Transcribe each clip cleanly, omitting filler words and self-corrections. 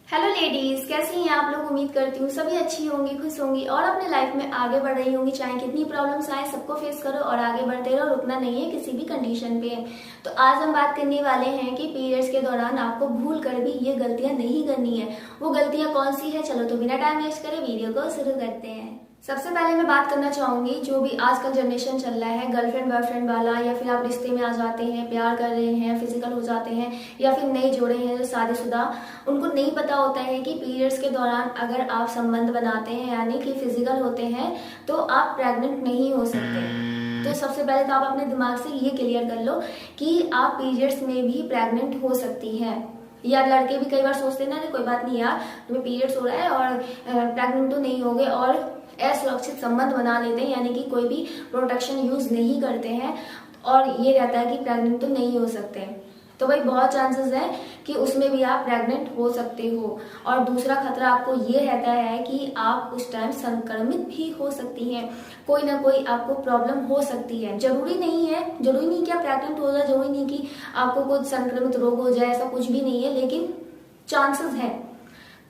Hello ladies, कैसी हैं आप लोग। उम्मीद करती हूँ सभी अच्छी होंगी, खुश होंगी और अपने लाइफ में आगे बढ़ रही होंगी। चाहे कितनी प्रॉब्लम्स आए सबको फेस करो और आगे बढ़ते रहो, रुकना नहीं है किसी भी कंडीशन पे। तो आज हम बात करने वाले हैं कि पीरियड्स के दौरान आपको भूल कर भी ये गलतियां नहीं करनी है। वो गलतियां कौन सी है, चलो तो बिना टाइम वेस्ट करे वीडियो को शुरू करते हैं। सबसे पहले मैं बात करना चाहूंगी, जो भी आजकल जनरेशन चल रहा है गर्लफ्रेंड बॉयफ्रेंड वाला, या फिर आप रिश्ते में आ जाते हैं, प्यार कर रहे हैं, फिजिकल हो जाते हैं, या फिर नए जोड़े हैं जो शादीशुदा, उनको नहीं पता होता है कि पीरियड्स के दौरान अगर आप संबंध बनाते हैं यानी कि फिजिकल होते हैं तो आप प्रेग्नेंट नहीं हो सकते। तो सबसे पहले तो आप अपने दिमाग से ये क्लियर कर लो कि आप पीरियड्स में भी प्रेग्नेंट हो सकती हैं। या लड़के भी कई बार सोचते हैं ना, कोई बात नहीं यार तुम्हें पीरियड्स हो रहा है और प्रेग्नेंट तो नहीं हो गए, और असुरक्षित संबंध बना लेते हैं यानी कि कोई भी प्रोटेक्शन यूज नहीं करते हैं और ये रहता है कि प्रेग्नेंट तो नहीं हो सकते। तो भाई बहुत चांसेस है कि उसमें भी आप प्रेग्नेंट हो सकते हो। और दूसरा खतरा आपको ये रहता है कि आप उस टाइम संक्रमित भी हो सकती हैं, कोई ना कोई आपको प्रॉब्लम हो सकती है। जरूरी नहीं कि आप प्रेग्नेंट हो जाए, जरूरी नहीं कि आपको कुछ संक्रमित रोग हो जाए, ऐसा कुछ भी नहीं है, लेकिन चांसेस है,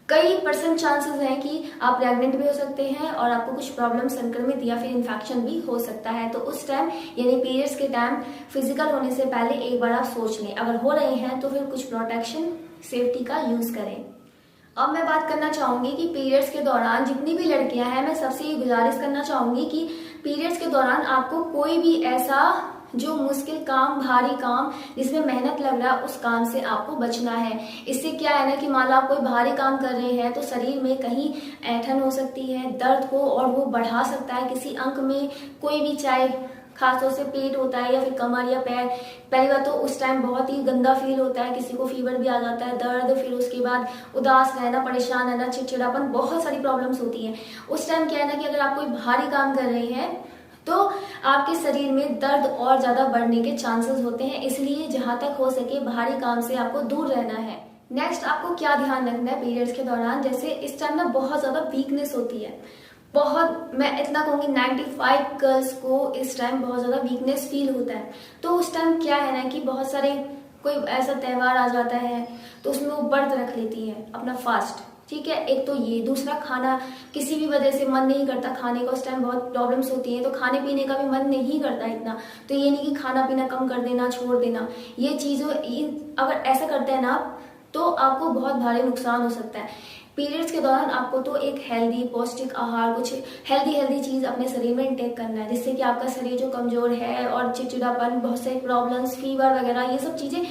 कई परसेंट चांसेस हैं कि आप प्रेग्नेंट भी हो सकते हैं और आपको कुछ प्रॉब्लम संक्रमित या फिर इन्फेक्शन भी हो सकता है। तो उस टाइम यानी पीरियड्स के टाइम फिजिकल होने से पहले एक बार आप सोच लें, अगर हो रहे हैं तो फिर कुछ प्रोटेक्शन सेफ्टी का यूज करें। अब मैं बात करना चाहूंगी कि पीरियड्स के दौरान जितनी भी लड़कियां हैं, मैं सबसे ये गुजारिश करना चाहूंगी कि पीरियड्स के दौरान आपको कोई भी ऐसा जो मुश्किल काम, भारी काम जिसमें मेहनत लग रहा है, उस काम से आपको बचना है। इससे क्या है ना कि मान लो आप कोई भारी काम कर रहे हैं तो शरीर में कहीं ऐंठन हो सकती है, दर्द हो, और वो बढ़ा सकता है किसी अंग में, कोई भी, चाहे खासतौर से पेट होता है या फिर कमर या पैर। पहली बात तो उस टाइम बहुत ही गंदा फील होता है, किसी को फीवर भी आ जाता है, दर्द, फिर उसके बाद उदास रहना, परेशान रहना, चिड़चिड़ापन, बहुत सारी प्रॉब्लम्स होती हैं। उस टाइम क्या है ना कि अगर आप कोई भारी काम कर रहे हैं तो आपके शरीर में दर्द और ज्यादा बढ़ने के चांसेस होते हैं, इसलिए जहां तक हो सके भारी काम से आपको दूर रहना है। नेक्स्ट आपको क्या ध्यान रखना है पीरियड्स के दौरान, जैसे इस टाइम ना बहुत ज्यादा वीकनेस होती है, बहुत, मैं इतना कहूंगी 95 गर्ल्स को इस टाइम बहुत ज्यादा वीकनेस फील होता है। तो उस टाइम क्या है ना कि बहुत सारे कोई ऐसा त्योहार आ जाता है तो उसमें वो व्रत रख लेती है, अपना फास्ट, ठीक है। एक तो ये, दूसरा खाना किसी भी वजह से मन नहीं करता खाने का, उस टाइम बहुत प्रॉब्लम्स होती हैं तो खाने पीने का भी मन नहीं करता इतना। तो ये नहीं कि खाना पीना कम कर देना, छोड़ देना, ये चीजों अगर ऐसा करते हैं ना आप तो आपको बहुत भारी नुकसान हो सकता है। पीरियड्स के दौरान आपको तो एक हेल्दी पौष्टिक आहार, कुछ हेल्दी चीज अपने शरीर में इंटेक करना है, जिससे कि आपका शरीर जो कमजोर है और चिड़चिड़ापन, बहुत सारी प्रॉब्लम्स, फीवर वगैरह, ये सब चीजें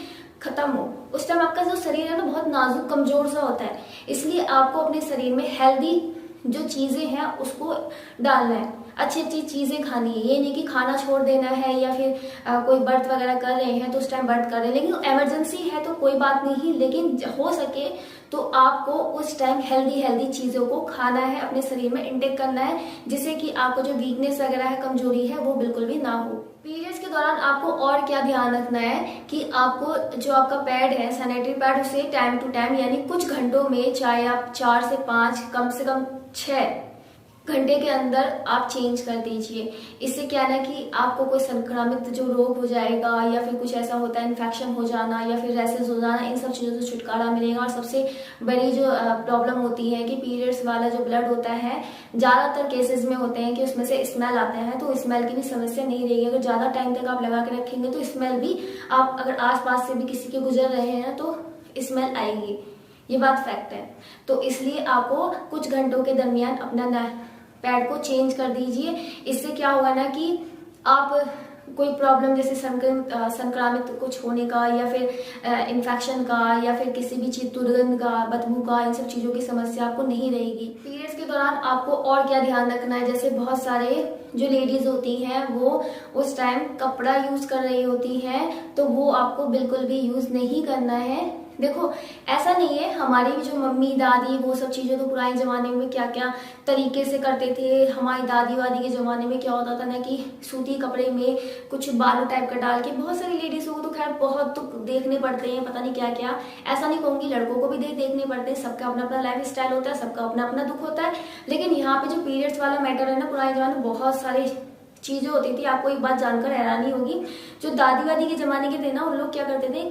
खत्म हो। उस टाइम आपका जो शरीर है ना बहुत नाजुक कमजोर सा होता है, इसलिए आपको अपने शरीर में हेल्दी जो चीजें हैं उसको डालना है, अच्छी अच्छी चीजें खानी है। ये नहीं कि खाना छोड़ देना है या फिर कोई व्रत वगैरह कर रहे हैं तो उस टाइम व्रत कर रहे हैं, लेकिन इमरजेंसी है तो कोई बात नहीं, लेकिन हो सके तो आपको उस टाइम हेल्दी चीजों को खाना है, अपने शरीर में इंटेक करना है, जिससे कि आपको जो वीकनेस वगैरह है, कमजोरी है, वो बिल्कुल भी ना हो। पीरियड्स के दौरान आपको और क्या ध्यान रखना है कि आपको जो आपका पैड है, सैनिटरी पैड, उसे टाइम टू टाइम यानी कुछ घंटों में, चाहे आप 4 से 5, कम से कम 6 घंटे के अंदर आप चेंज कर दीजिए। इससे क्या है ना कि आपको कोई संक्रामित जो रोग हो जाएगा या फिर कुछ ऐसा होता है, इन्फेक्शन हो जाना या फिर रैसेस हो जाना, इन सब चीजों से छुटकारा मिलेगा। और सबसे बड़ी जो प्रॉब्लम होती है कि पीरियड्स वाला जो ब्लड होता है, ज्यादातर केसेस में होते हैं कि उसमें से स्मेल आता है, तो स्मेल की भी समस्या नहीं रहेगी। अगर ज्यादा टाइम तक आप लगा के रखेंगे तो स्मेल भी, आप अगर आसपास से भी किसी के गुजर रहे हैं तो स्मेल आएगी, ये बात फैक्ट है। तो इसलिए आपको कुछ घंटों के दरमियान अपना पैड को चेंज कर दीजिए। इससे क्या होगा ना कि आप कोई प्रॉब्लम जैसे संक्रामित कुछ होने का या फिर इन्फेक्शन का या फिर किसी भी चीज, दुर्गंध का, बदबू का, इन सब चीजों की समस्या आपको नहीं रहेगी। पीरियड्स के दौरान आपको और क्या ध्यान रखना है, जैसे बहुत सारे जो लेडीज होती हैं वो उस टाइम कपड़ा यूज कर रही होती हैं, तो वो आपको बिल्कुल भी यूज नहीं करना है। देखो ऐसा नहीं है, हमारी जो मम्मी दादी वो सब चीजें तो पुराने जमाने में क्या क्या तरीके से करते थे। हमारी दादी वादी के जमाने में क्या होता था ना कि सूती कपड़े में कुछ बालू टाइप का डाल के, बहुत सारी लेडीज को तो खैर बहुत तो देखने पड़ते हैं, पता नहीं क्या क्या, ऐसा नहीं कहूंगी, लड़कों को भी देखने पड़ते हैं, सबका अपना अपना लाइफ स्टाइल होता है, सबका अपना अपना दुख होता है। लेकिन यहाँ पे जो पीरियड्स वाला मैटर है ना, पुराने जमाने में बहुत सारे चीजें होती थी। आपको एक बात जानकर हैरानी होगी, जो दादी वादी के जमाने के थे ना, उन लोग क्या करते थे,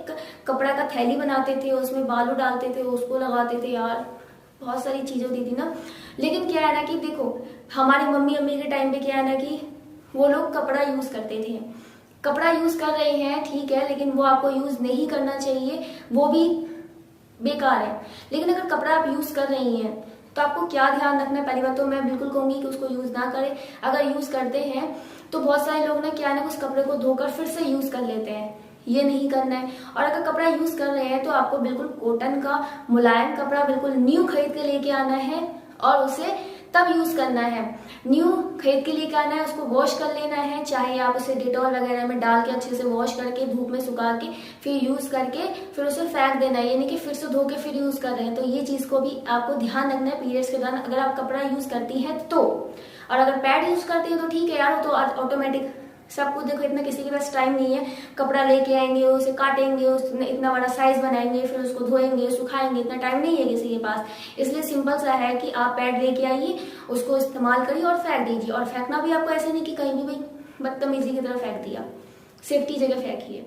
कपड़ा का थैली बनाते थे, उसमें बालू डालते थे, उसको लगाते थे। यार बहुत सारी चीजें होती थी ना। लेकिन क्या है ना कि देखो, हमारे मम्मी अम्मी के टाइम पे क्या है ना कि वो लोग कपड़ा यूज करते थे। कपड़ा यूज कर रहे हैं ठीक है, लेकिन वो आपको यूज नहीं करना चाहिए, वो भी बेकार है। लेकिन अगर कपड़ा आप यूज कर रही हैं तो आपको क्या ध्यान रखना है। पहली बात तो मैं बिल्कुल कहूंगी कि उसको यूज ना करें। अगर यूज करते हैं तो बहुत सारे लोग ना क्या है ना, उस कपड़े को धोकर फिर से यूज कर लेते हैं, ये नहीं करना है। और अगर कपड़ा यूज कर रहे हैं तो आपको बिल्कुल कॉटन का मुलायम कपड़ा बिल्कुल न्यू खरीद के लेके आना है और उसे तब यूज करना है। न्यू खरीद के लेके आना है, उसको वॉश कर लेना है, चाहे आप उसे डिटॉल वगैरह में डाल के अच्छे से वॉश करके धूप में सुखा के फिर यूज करके फिर उसे फेंक देना है, यानी कि फिर से धो के फिर यूज कर रहे हैं। तो ये चीज को भी आपको ध्यान रखना है पीरियड्स के दौरान अगर आप कपड़ा यूज करती हैं तो। और अगर पैड यूज करती है तो ठीक है यार, वो तो ऑटोमेटिक सब कुछ। देखो इतना किसी के पास टाइम नहीं है, कपड़ा लेके आएंगे, उसे काटेंगे, उसमें इतना बड़ा साइज बनाएंगे, फिर उसको धोएंगे सुखाएंगे, इतना टाइम नहीं है किसी के पास। इसलिए सिंपल सा है कि आप पैड लेके आइए, उसको इस्तेमाल करिए और फेंक दीजिए। और फेंकना भी आपको ऐसे नहीं कि कहीं भी भाई बदतमीजी की तरह फेंक दिया, सेफ्टी जगह फेंकिए।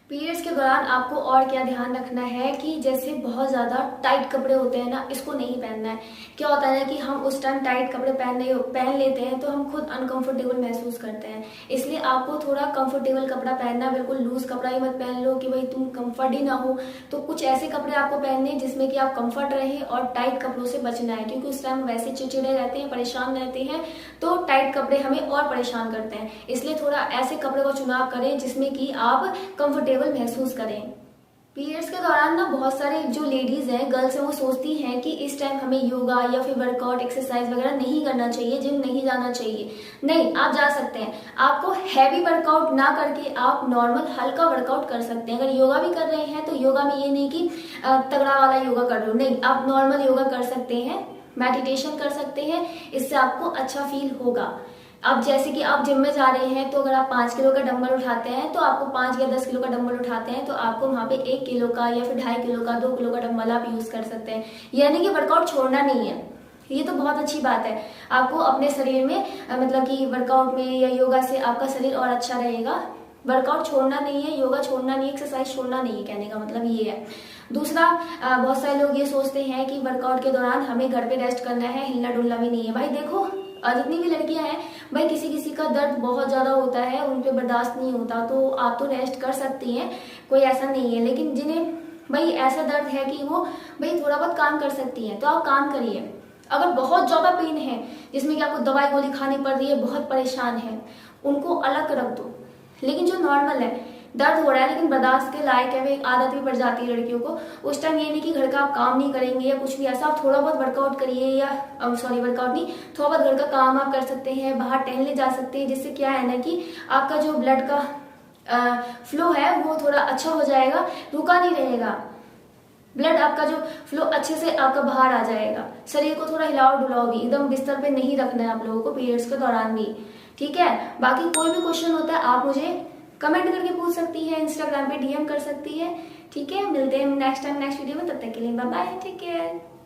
पीरियड्स के दौरान आपको और क्या ध्यान रखना है कि जैसे बहुत ज्यादा टाइट कपड़े होते हैं ना, इसको नहीं पहनना है। क्या होता है ना कि हम उस टाइम टाइट कपड़े पहन लेते हैं तो हम खुद अनकंफर्टेबल महसूस करते हैं। इसलिए आपको थोड़ा कंफर्टेबल कपड़ा पहनना, बिल्कुल लूज कपड़ा ही मत पहन लो कि भाई तुम कंफर्ट ही ना हो। तो कुछ ऐसे कपड़े आपको पहनने जिसमें कि आप कंफर्ट रहे और टाइट कपड़ों से बचना है, क्योंकि उस टाइम वैसे चिड़चिड़े रहते हैं, परेशान रहते हैं, तो टाइट कपड़े हमें और परेशान करते हैं। इसलिए थोड़ा ऐसे कपड़े का चुनाव करें जिसमें कि आप कंफर्टेबल महसूस करें। पीरियड्स के दौरान ना बहुत सारे जो लेडीज हैं, गर्ल्स हैं, वो सोचती हैं कि इस टाइम हमें योगा या फिर वर्कआउट एक्सरसाइज वगैरह नहीं करना चाहिए, जिम नहीं जाना चाहिए। नहीं, आप जा सकते हैं। आपको हैवी वर्कआउट ना करके आप नॉर्मल हल्का वर्कआउट कर सकते हैं। अगर योगा भी कर रहे हैं तो योगा में ये नहीं कि तगड़ा वाला योगा कर रहे हो, नहीं, आप नॉर्मल योगा कर सकते हैं, मेडिटेशन कर सकते हैं, इससे आपको अच्छा फील होगा। अब जैसे कि आप जिम में जा रहे हैं तो अगर आप 5 किलो का डंबल उठाते हैं तो आपको 5 या 10 किलो का डंबल उठाते हैं तो आपको वहां पे 1 किलो का या फिर 2.5 किलो का 2 किलो का डंबल आप यूज कर सकते हैं। यानी कि वर्कआउट छोड़ना नहीं है, ये तो बहुत अच्छी बात है। आपको अपने शरीर में मतलब कि वर्कआउट में या योगा से आपका शरीर और अच्छा रहेगा। वर्कआउट छोड़ना नहीं है, योगा छोड़ना नहीं है, एक्सरसाइज छोड़ना नहीं है, कहने का मतलब ये है। दूसरा, बहुत सारे लोग ये सोचते हैं कि वर्कआउट के दौरान हमें घर पे रेस्ट करना है, हिलना डुलना भी नहीं है। भाई देखो, जितनी भी लड़कियां हैं भाई, किसी किसी का दर्द बहुत ज्यादा होता है, उन पे बर्दाश्त नहीं होता, तो आप तो रेस्ट कर सकती हैं, कोई ऐसा नहीं है। लेकिन जिन्हें भाई ऐसा दर्द है कि वो भाई थोड़ा बहुत काम कर सकती हैं तो आप काम करिए। अगर बहुत ज्यादा पेन है जिसमें कि आपको दवाई गोली खानी पड़ रही है, बहुत परेशान है, उनको अलग रख दो। लेकिन जो नॉर्मल है, दर्द हो रहा है लेकिन बर्दाश्त के लायक है, वे आदत भी पड़ जाती है लड़कियों को, उस टाइम ये नहीं कि घर का आप काम नहीं करेंगे या कुछ भी ऐसा। आप थोड़ा बहुत वर्कआउट करिए, या वर्कआउट नहीं, थोड़ा बहुत घर का काम आप कर सकते हैं, बाहर टहलने जा सकते हैं, जिससे क्या है ना कि आपका जो ब्लड का फ्लो है वो थोड़ा अच्छा हो जाएगा, रुका नहीं रहेगा। ब्लड आपका जो फ्लो अच्छे से आपका बाहर आ जाएगा। शरीर को थोड़ा हिलाओ डुलाओ भी, एकदम बिस्तर पे नहीं रखना है आप लोगों को पीरियड्स के दौरान भी, ठीक है। बाकी कोई भी क्वेश्चन होता है आप मुझे कमेंट करके पूछ सकती है, इंस्टाग्राम पे डीएम कर सकती है, ठीक है। मिलते हैं नेक्स्ट टाइम नेक्स्ट वीडियो में, तब तक के लिए बाय बाय, टेक केयर।